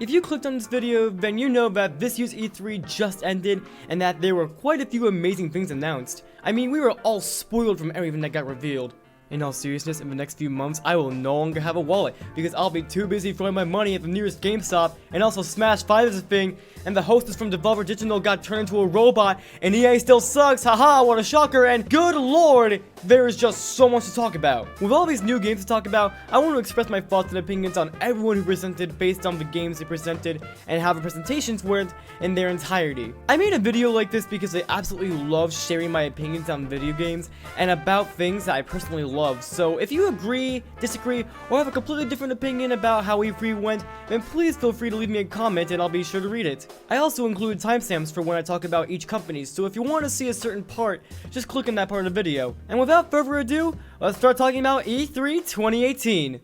If you clicked on this video, then you know that this year's E3 just ended and that there were quite a few amazing things announced. I mean, we were all spoiled from everything that got revealed. In all seriousness, in the next few months, I will no longer have a wallet because I'll be too busy throwing my money at the nearest GameStop, and also Smash 5 is a thing, and the hostess from Devolver Digital got turned into a robot, and EA still sucks, haha, what a shocker, and good lord, there is just so much to talk about. With all these new games to talk about, I want to express my thoughts and opinions on everyone who presented based on the games they presented and how the presentations went in their entirety. I made a video like this because I absolutely love sharing my opinions on video games and about things that I personally love. So if you agree, disagree, or have a completely different opinion about how E3 went, then please feel free to leave me a comment and I'll be sure to read it. I also include timestamps for when I talk about each company, so if you want to see a certain part, just click on that part of the video. And without further ado, let's start talking about E3 2018.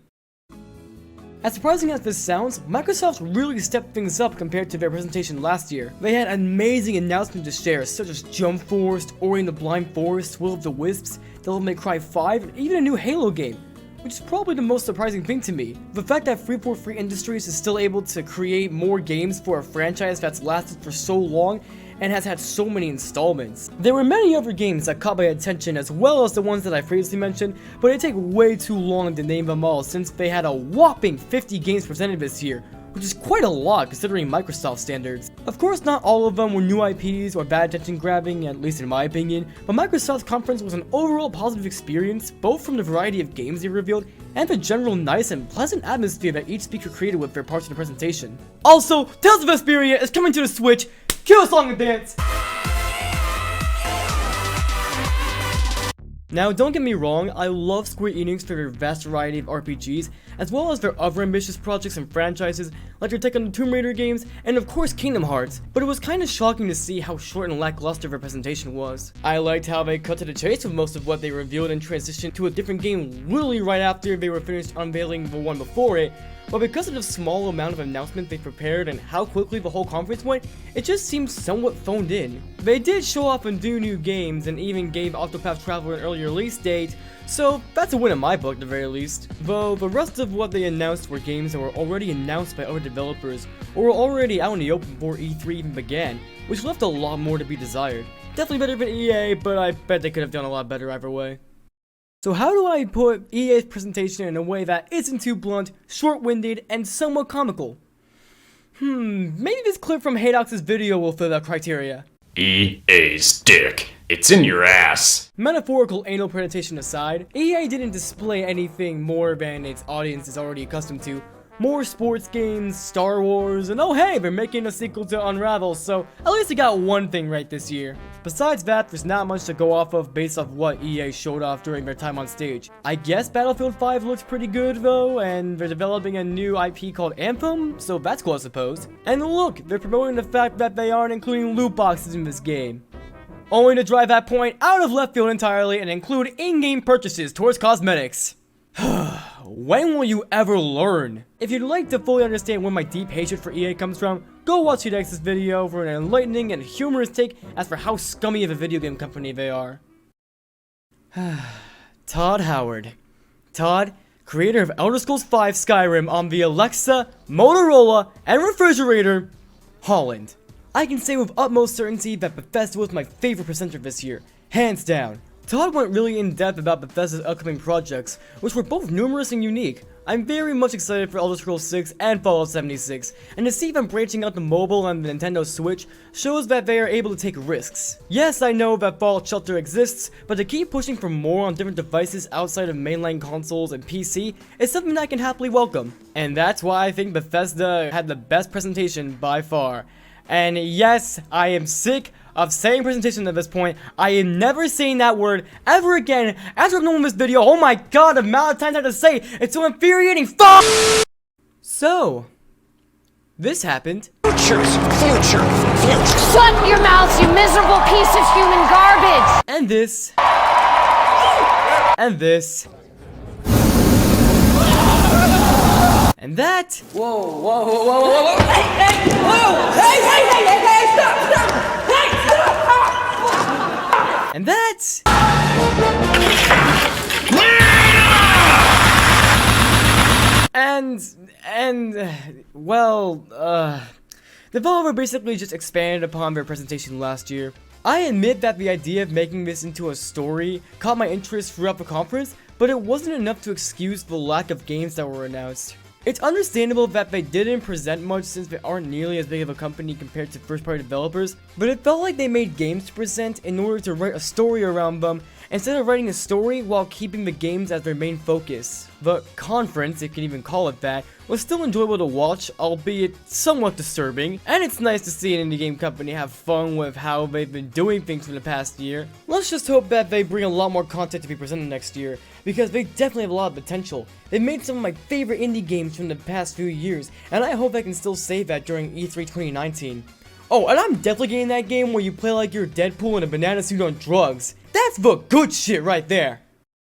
As surprising as this sounds, Microsoft really stepped things up compared to their presentation last year. They had amazing announcements to share, such as Jump Force, Ori and the Blind Forest, Will of the Wisps, Devil May Cry 5, and even a new Halo game, which is probably the most surprising thing to me. The fact that 343 Industries is still able to create more games for a franchise that's lasted for so long and has had so many installments. There were many other games that caught my attention as well as the ones that I previously mentioned, but it'd take way too long to name them all since they had a whopping 50 games presented this year, which is quite a lot considering Microsoft standards. Of course, not all of them were new IPs or bad attention grabbing, at least in my opinion, but Microsoft's conference was an overall positive experience, both from the variety of games they revealed and the general nice and pleasant atmosphere that each speaker created with their parts of the presentation. Also, Tales of Vesperia is coming to the Switch. Cue a song and dance! Now, don't get me wrong, I love Square Enix for their vast variety of RPGs, as well as their other ambitious projects and franchises, like their take on the Tomb Raider games, and of course Kingdom Hearts, but it was kinda shocking to see how short and lackluster their presentation was. I liked how they cut to the chase with most of what they revealed and transitioned to a different game literally right after they were finished unveiling the one before it, but because of the small amount of announcements they prepared and how quickly the whole conference went, it just seemed somewhat phoned in. They did show off and do new games and even gave Octopath Traveler an early release date, so that's a win in my book at the very least. Though the rest of what they announced were games that were already announced by other developers or were already out in the open before E3 even began, which left a lot more to be desired. Definitely better than EA, but I bet they could have done a lot better either way. So how do I put EA's presentation in a way that isn't too blunt, short-winded, and somewhat comical? Maybe this clip from Haydox's video will fill that criteria. EA's dick. It's in your ass. Metaphorical anal presentation aside, EA didn't display anything more than its audience is already accustomed to. More sports games, Star Wars, and oh hey, they're making a sequel to Unravel, so at least they got one thing right this year. Besides that, there's not much to go off of based off what EA showed off during their time on stage. I guess Battlefield 5 looks pretty good though, and they're developing a new IP called Anthem, so that's cool I suppose. And look, they're promoting the fact that they aren't including loot boxes in this game, only to drive that point out of left field entirely and include in-game purchases towards cosmetics. When will you ever learn? If you'd like to fully understand where my deep hatred for EA comes from, go watch Haydox's video for an enlightening and humorous take as for how scummy of a video game company they are. Todd Howard. Todd, creator of Elder Scrolls V Skyrim on the Alexa, Motorola, and refrigerator, Holland. I can say with utmost certainty that Bethesda was my favorite presenter this year, hands down. Todd went really in depth about Bethesda's upcoming projects, which were both numerous and unique. I'm very much excited for Elder Scrolls 6 and Fallout 76, and to see them branching out to mobile and the Nintendo Switch shows that they are able to take risks. Yes, I know that Fallout Shelter exists, but to keep pushing for more on different devices outside of mainline consoles and PC is something I can happily welcome. And that's why I think Bethesda had the best presentation by far. And yes, I am sick of saying presentation at this point. I am never saying that word ever again after filming this video. Oh my god, the amount of times I have to say it's so infuriating. So, this happened. Future. Shut your mouth, you miserable piece of human garbage! And this. And this. And that. Whoa. Hey, whoa! Hey, stop! Hey, stop! And that. And Devolver basically just expanded upon their presentation last year. I admit that the idea of making this into a story caught my interest throughout the conference, but it wasn't enough to excuse the lack of games that were announced. It's understandable that they didn't present much since they aren't nearly as big of a company compared to first-party developers, but it felt like they made games to present in order to write a story around them instead of writing a story while keeping the games as their main focus. The conference, if you can even call it that, was still enjoyable to watch, albeit somewhat disturbing, and it's nice to see an indie game company have fun with how they've been doing things for the past year. Let's just hope that they bring a lot more content to be presented next year, because they definitely have a lot of potential. They've made some of my favorite indie games from the past few years, and I hope I can still say that during E3 2019. Oh, and I'm definitely getting that game where you play like you're Deadpool in a banana suit on drugs. That's the good shit right there!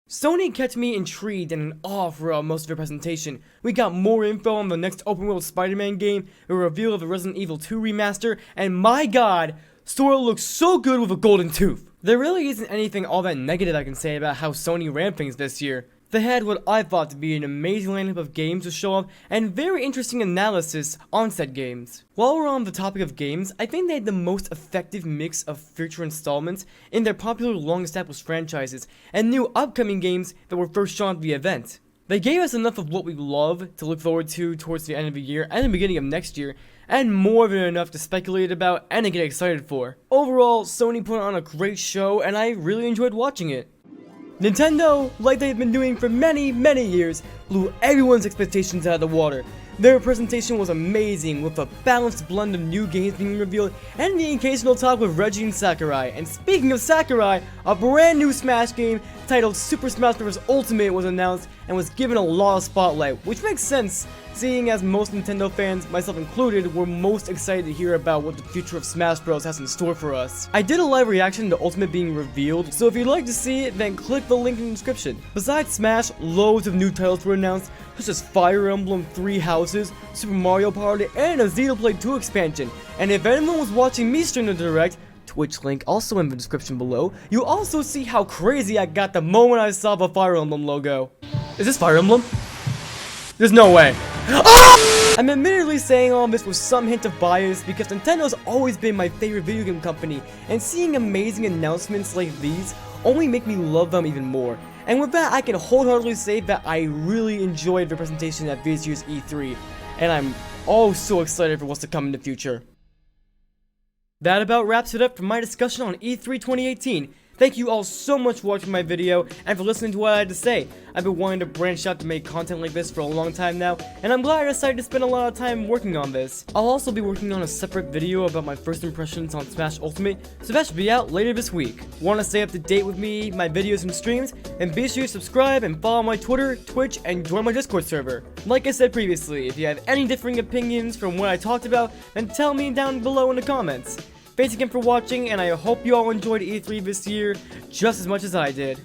Sony kept me intrigued and in awe throughout most of their presentation. We got more info on the next open-world Spider-Man game, a reveal of the Resident Evil 2 remaster, and my god, Sora looks so good with a golden tooth! There really isn't anything all that negative I can say about how Sony ran things this year. They had what I thought to be an amazing lineup of games to show off, and very interesting analysis on said games. While we're on the topic of games, I think they had the most effective mix of future installments in their popular long-established franchises, and new upcoming games that were first shown at the event. They gave us enough of what we love to look forward to towards the end of the year and the beginning of next year, and more than enough to speculate about and to get excited for. Overall, Sony put on a great show, and I really enjoyed watching it. Nintendo, like they've been doing for many years, blew everyone's expectations out of the water. Their presentation was amazing, with a balanced blend of new games being revealed, and the occasional talk with Reggie and Sakurai. And speaking of Sakurai, a brand new Smash game titled Super Smash Bros. Ultimate was announced and was given a lot of spotlight, which makes sense, seeing as most Nintendo fans, myself included, were most excited to hear about what the future of Smash Bros. Has in store for us. I did a live reaction to Ultimate being revealed, so if you'd like to see it, then click the link in the description. Besides Smash, loads of new titles were announced, such as Fire Emblem 3 Houses, Super Mario Party, and a Xenoblade 2 expansion. And if anyone was watching me stream the Direct, Twitch link also in the description below, you'll also see how crazy I got the moment I saw the Fire Emblem logo. Is this Fire Emblem? There's no way. Ah! I'm admittedly saying all this with some hint of bias because Nintendo's always been my favorite video game company, and seeing amazing announcements like these only make me love them even more. And with that, I can wholeheartedly say that I really enjoyed the presentation at this year's E3, and I'm oh so excited for what's to come in the future. That about wraps it up for my discussion on E3 2018. Thank you all so much for watching my video and for listening to what I had to say. I've been wanting to branch out to make content like this for a long time now, and I'm glad I decided to spend a lot of time working on this. I'll also be working on a separate video about my first impressions on Smash Ultimate, so that should be out later this week. Want to stay up to date with me, my videos and streams? Then be sure to subscribe and follow my Twitter, Twitch, and join my Discord server. Like I said previously, if you have any differing opinions from what I talked about, then tell me down below in the comments. Thanks again for watching, and I hope you all enjoyed E3 this year just as much as I did.